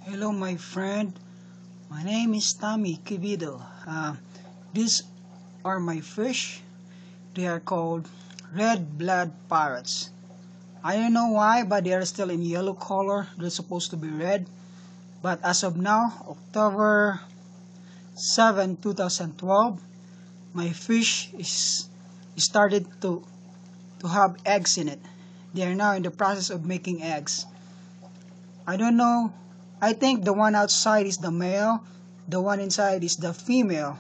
Hello, my friend. My name is Tommy Kibido. These are my fish. They are called red blood parrots. I don't know why, but they are still in yellow color. They're supposed to be red. But as of now, October 7, 2012, my fish is started to have eggs in it. They are now in the process of making eggs. I don't know. I think the one outside is the male. The one inside is the female.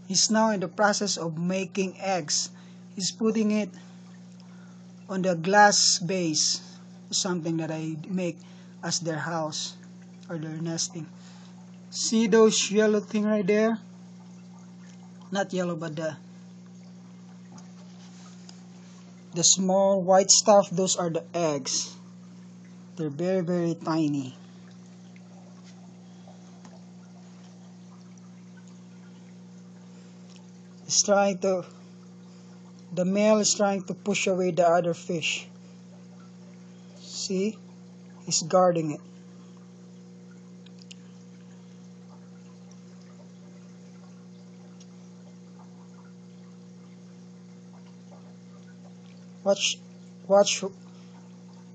He's now in the process of making eggs. He's putting it on the glass base, something that I make as their house or their nesting. See those yellow thing right there? Not yellow, but the small white stuff. Those are the eggs. They're very, very tiny. It's trying to. The male is trying to push away the other fish. See? He's guarding it. Watch, watch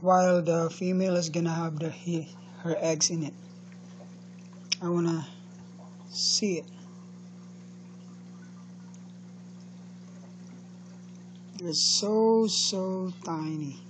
while the female is gonna have her eggs in it. I wanna see it. They're so tiny.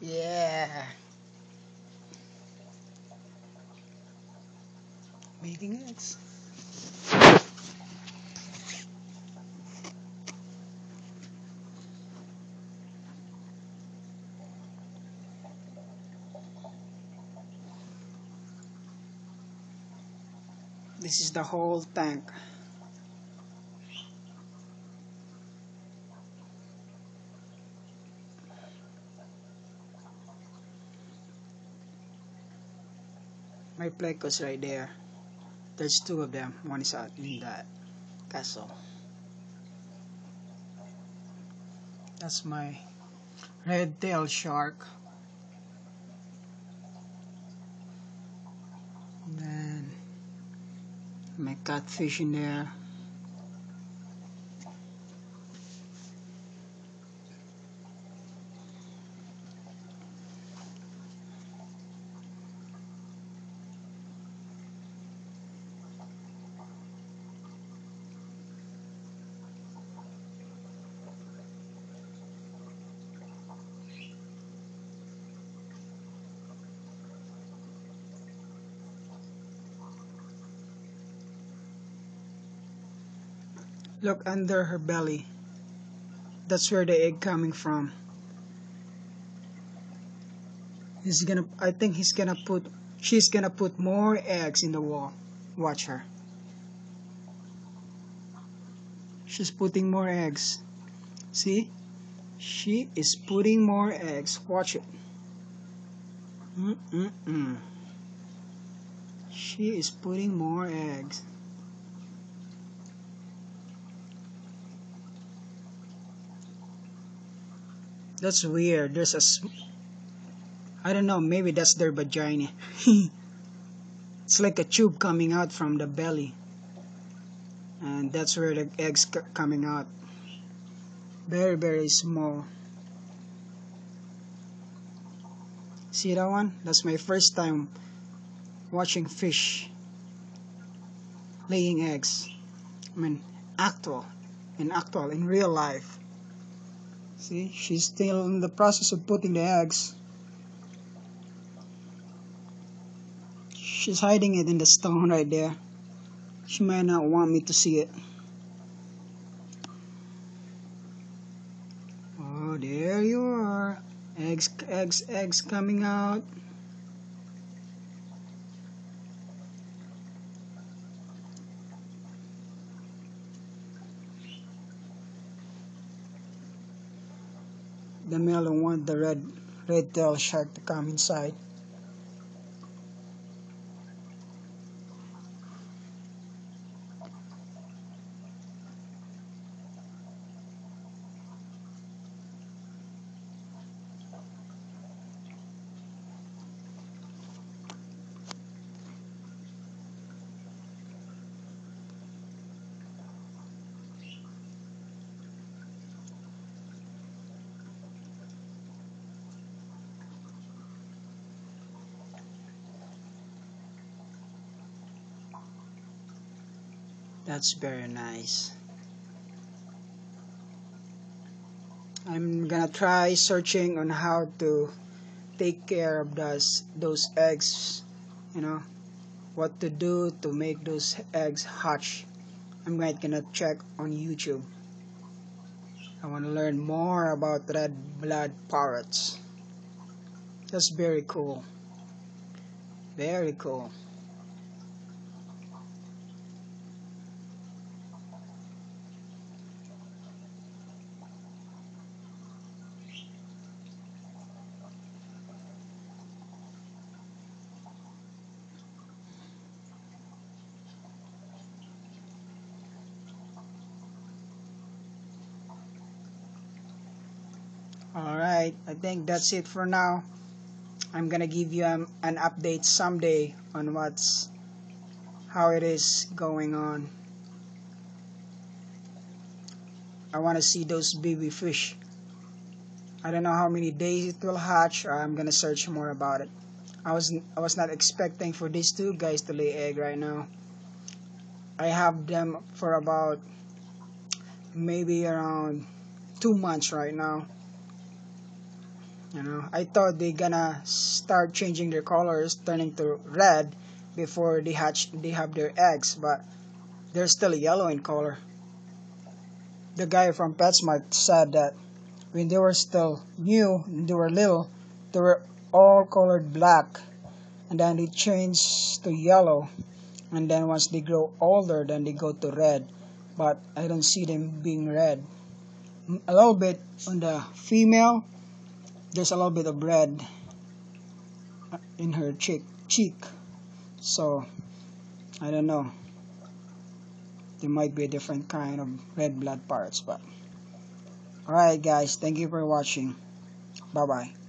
Yeah, making eggs. This is the whole tank. My plecos right there. There's two of them. One is out in that castle. That's my red-tailed shark. And then my catfish in there. Look under her belly. That's where the egg coming from. I think she's gonna put more eggs in the wall. Watch her. She's putting more eggs. See? She is putting more eggs. Watch it. Mm-mm-mm. She is putting more eggs. That's weird. I don't know, maybe that's their vagina. It's like a tube coming out from the belly. And that's where the eggs coming out. Very, very small. See that one? That's my first time watching fish laying eggs. I mean, in real life. See, she's still in the process of putting the eggs. She's hiding it in the stone right there. She might not want me to see it. Oh, there you are. Eggs coming out. The male don't want the red-tailed shark to come inside. That's very nice. I'm gonna try searching on how to take care of those eggs, you know, what to do to make those eggs hatch. I'm gonna check on YouTube. I want to learn more about red blood parrots. That's very cool. Very cool. Alright, I think that's it for now. I'm gonna give you an update someday on how it is going on. I want to see those baby fish. I don't know how many days it will hatch, or I'm gonna search more about it. I was not expecting for these two guys to lay egg right now. I have them for about maybe around 2 months right now. You know, I thought they gonna start changing their colors, turning to red before they hatch. They have their eggs, but they're still yellow in color. The guy from PetSmart said that when they were still new, when they were little, they were all colored black, and then they change to yellow, and then once they grow older, then they go to red. But I don't see them being red. A little bit on the female, there's a little bit of red in her cheek. So I don't know. There might be a different kind of red blood parrots, but alright guys, thank you for watching. Bye bye.